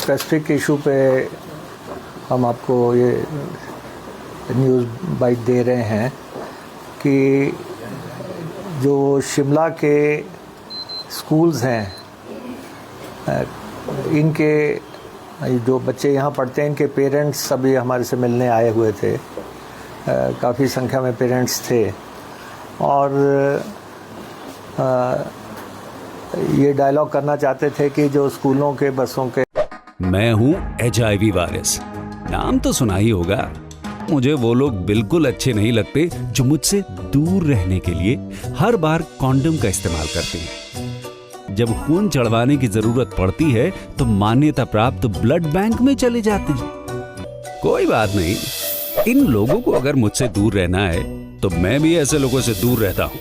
Specific issue पे हम आपको ये न्यूज़ बाइट दे रहे हैं कि जो शिमला के स्कूल्स हैं, इनके जो बच्चे यहाँ पढ़ते हैं, इनके पेरेंट्स सभी हमारे से मिलने आए हुए थे। काफ़ी संख्या में पेरेंट्स थे और ये डायलॉग करना चाहते थे कि जो स्कूलों के बसों के मैं हूँ HIV वायरस, नाम तो सुना ही होगा। मुझे वो लोग बिल्कुल अच्छे नहीं लगते जो मुझसे दूर रहने के लिए हर बार कॉन्डम का इस्तेमाल करते हैं। जब खून चढ़वाने की जरूरत पड़ती है तो मान्यता प्राप्त ब्लड बैंक में चले जाते हैं। कोई बात नहीं, इन लोगों को अगर मुझसे दूर रहना है तो मैं भी ऐसे लोगों से दूर रहता हूं।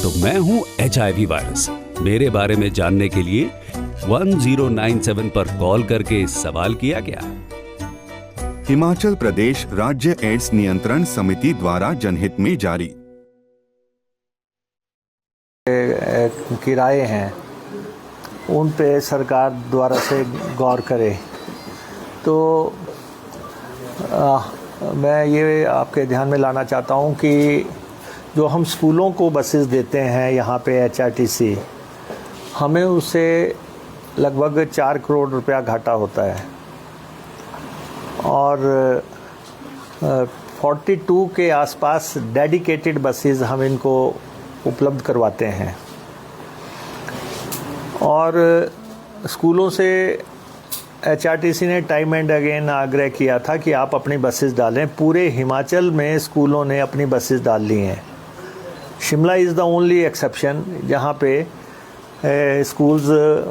तो मैं हूं HIV वायरस। मेरे बारे में जानने के लिए 1097 पर कॉल करके सवाल किया गया। हिमाचल प्रदेश राज्य एड्स नियंत्रण समिति द्वारा जनहित में जारी। किराए हैं उन पे सरकार द्वारा से गौर करे। तो मैं ये आपके ध्यान में लाना चाहता हूँ कि जो हम स्कूलों को बसेस देते हैं यहाँ पे HRTC, हमें उससे लगभग 4 करोड़ रुपया घाटा होता है और 42 के आसपास डेडिकेटेड बसेस हम इनको उपलब्ध करवाते हैं। और स्कूलों से HRTC ने टाइम एंड अगेन आग्रह किया था कि आप अपनी बसेस डालें। पूरे हिमाचल में स्कूलों ने अपनी बसेस डाल ली हैं। Shimla is the only exception जहाँ पे स्कूल्स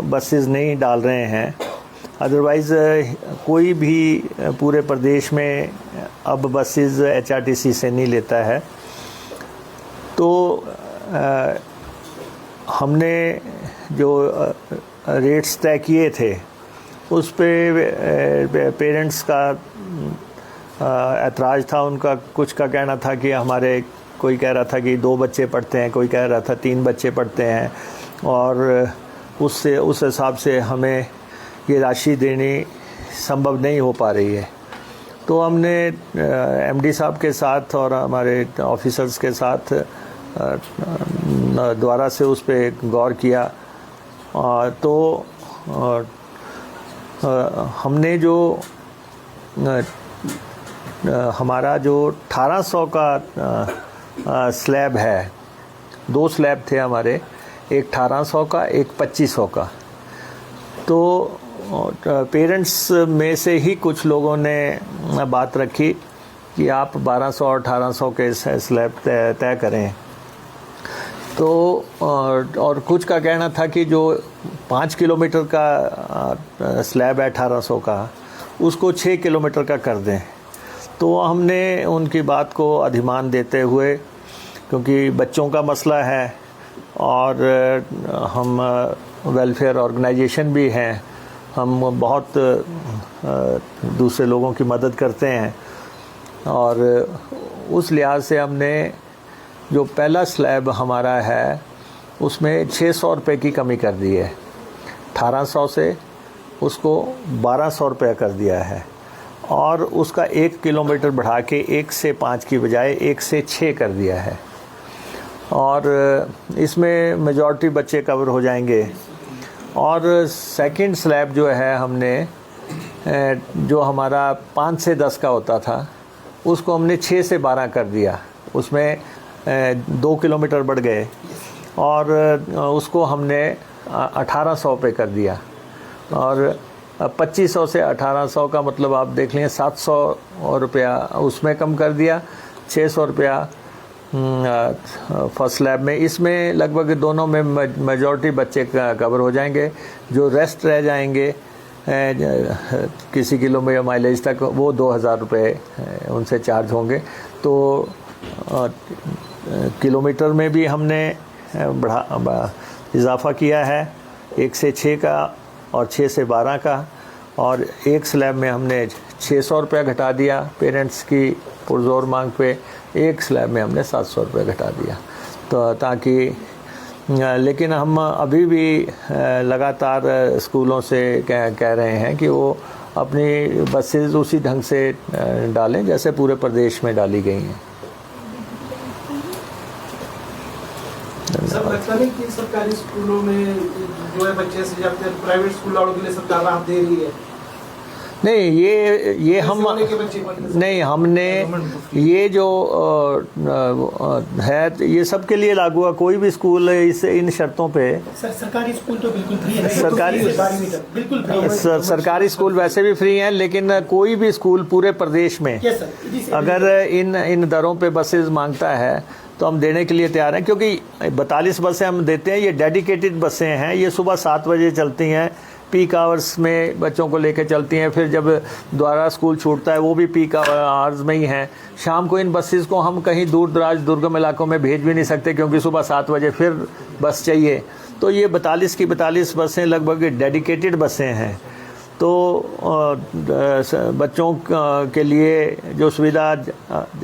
बसेस नहीं डाल रहे हैं। अदरवाइज़ कोई भी पूरे प्रदेश में अब बसेस HRTC से नहीं लेता है। तो हमने जो रेट्स तय किए थे उस पे पेरेंट्स का ऐतराज़ था। उनका कुछ का कहना था कि हमारे, कोई कह रहा था कि 2 बच्चे पढ़ते हैं, कोई कह रहा था 3 बच्चे पढ़ते हैं और उस हिसाब से हमें ये राशि देनी संभव नहीं हो पा रही है। तो हमने MD साहब के साथ और हमारे ऑफिसर्स के साथ द्वारा से उस पे गौर किया। तो हमने जो हमारा जो 1800 का स्लैब है, 2 स्लैब थे हमारे, एक 1800 का, एक 2500 का। तो पेरेंट्स में से ही कुछ लोगों ने बात रखी कि आप 1200 और 1800 के स्लैब तय करें। तो और कुछ का कहना था कि जो 5 किलोमीटर का स्लैब है 1800 का, उसको 6 किलोमीटर का कर दें। तो हमने उनकी बात को अधिमान देते हुए, क्योंकि बच्चों का मसला है और हम वेलफेयर ऑर्गेनाइजेशन भी हैं, हम बहुत दूसरे लोगों की मदद करते हैं और उस लिहाज से हमने जो पहला स्लैब हमारा है उसमें 600 रुपये की कमी कर दी है। 1800 से उसको 1200 रुपये कर दिया है और उसका 1 किलोमीटर बढ़ा के 1 से 5 की बजाय 1 से 6 कर दिया है। और इसमें मेजॉरिटी बच्चे कवर हो जाएंगे। और सेकंड स्लैब जो है हमने, जो हमारा 5 से 10 का होता था, उसको हमने 6 से 12 कर दिया। उसमें 2 किलोमीटर बढ़ गए और उसको हमने 1800 पे कर दिया। और 2500 से 1800 का मतलब आप देख लें 700 रुपया उसमें कम कर दिया, 600 रुपया फर्स्ट स्लैब में। इसमें लगभग दोनों में मेजॉरिटी बच्चे कवर हो जाएंगे। जो रेस्ट रह जाएंगे किसी किलोमीटर माइलेज तक, वो 2000 रुपये उनसे चार्ज होंगे। तो किलोमीटर में भी हमने इजाफ़ा किया है, 1 से 6 का और 6 से 12 का। और एक स्लैब में हमने 600 रुपया घटा दिया पेरेंट्स की पुरजोर मांग पे, एक स्लैब में हमने 700 रुपये घटा दिया। तो ताकि लेकिन हम अभी भी लगातार स्कूलों से कह रहे हैं कि वो अपनी बसेस उसी ढंग से डालें जैसे पूरे प्रदेश में डाली गई हैं। सब लगता नहीं कि सरकारी स्कूलों में जो है बच्चे से जाते हैं प्राइवेट स्कूल वालों के लिए सरकार राहत दे रही है? नहीं, ये हम नहीं, हमने ये जो है ये सबके लिए लागू है। कोई भी स्कूल इस इन शर्तों पे सरकारी स्कूल तो बिल्कुल फ्री है। बिल्कुल फ्री है। सरकारी स्कूल वैसे भी फ्री हैं, लेकिन कोई भी स्कूल पूरे प्रदेश में अगर इन दरों पे बसेस मांगता है तो हम देने के लिए तैयार हैं, क्योंकि 42 बसें हम देते हैं। ये डेडिकेटेड बसें हैं, ये सुबह 7 बजे चलती हैं, पीक आवर्स में बच्चों को लेकर चलती हैं। फिर जब दोबारा स्कूल छूटता है वो भी पीक आवर्स में ही हैं। शाम को इन बसेस को हम कहीं दूर दराज दुर्गम इलाकों में भेज भी नहीं सकते, क्योंकि सुबह 7 बजे फिर बस चाहिए। तो ये 42 की 42 बसें लगभग डेडिकेटेड बसें हैं। तो बच्चों के लिए जो सुविधा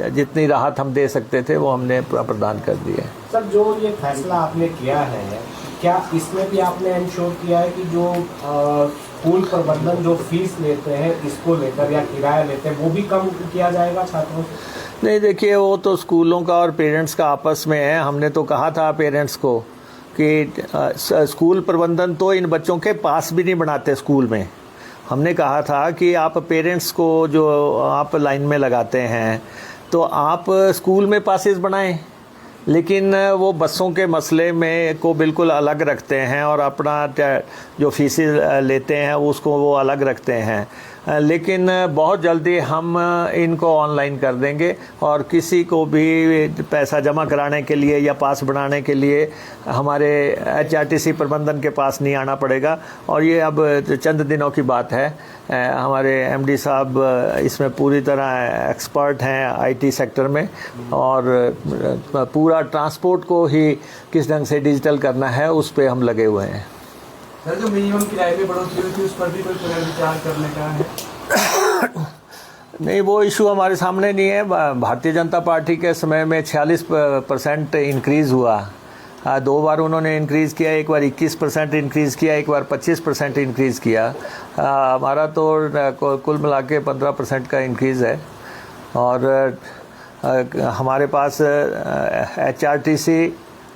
जितनी राहत हम दे सकते थे वो हमने प्रदान कर दी है। सर, जो ये फैसला आपने किया है, क्या इसमें भी आपने इंश्योर किया है कि जो स्कूल प्रबंधन जो फीस लेते हैं इसको लेकर या किराया लेते हैं वो भी कम किया जाएगा छात्रों से? नहीं, देखिए, वो तो स्कूलों का और पेरेंट्स का आपस में है। हमने तो कहा था पेरेंट्स को कि स्कूल प्रबंधन तो इन बच्चों के पास भी नहीं बनाते स्कूल में। हमने कहा था कि आप पेरेंट्स को जो आप लाइन में लगाते हैं तो आप स्कूल में पासेस बनाएं, लेकिन वो बसों के मसले में को बिल्कुल अलग रखते हैं और अपना जो फीसेस लेते हैं उसको वो अलग रखते हैं। लेकिन बहुत जल्दी हम इनको ऑनलाइन कर देंगे और किसी को भी पैसा जमा कराने के लिए या पास बनाने के लिए हमारे HRTC प्रबंधन के पास नहीं आना पड़ेगा। और ये अब चंद दिनों की बात है। हमारे MD साहब इसमें पूरी तरह एक्सपर्ट हैं IT सेक्टर में, और पूरा ट्रांसपोर्ट को ही किस ढंग से डिजिटल करना है उस पर हम लगे हुए हैं। सर, जो मिनिमम किराए में बढ़ोतरी हुई थी उस पर भी कोई पुनर्विचार करने का है? नहीं, वो इशू हमारे सामने नहीं है। भारतीय जनता पार्टी के समय में 46% इंक्रीज़ हुआ। 2 बार उन्होंने इंक्रीज़ किया, एक बार 21% इंक्रीज़ किया, एक बार 25% इंक्रीज़ किया। हमारा तो कुल मिला के 15% का इंक्रीज़ है। और हमारे पास HRTC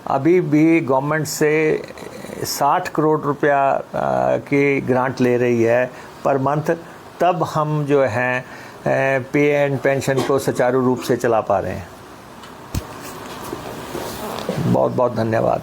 अभी भी गवर्नमेंट से 60 करोड़ रुपया की ग्रांट ले रही है पर मंथ, तब हम जो हैं पे एंड पेंशन को सुचारू रूप से चला पा रहे हैं। बहुत बहुत धन्यवाद।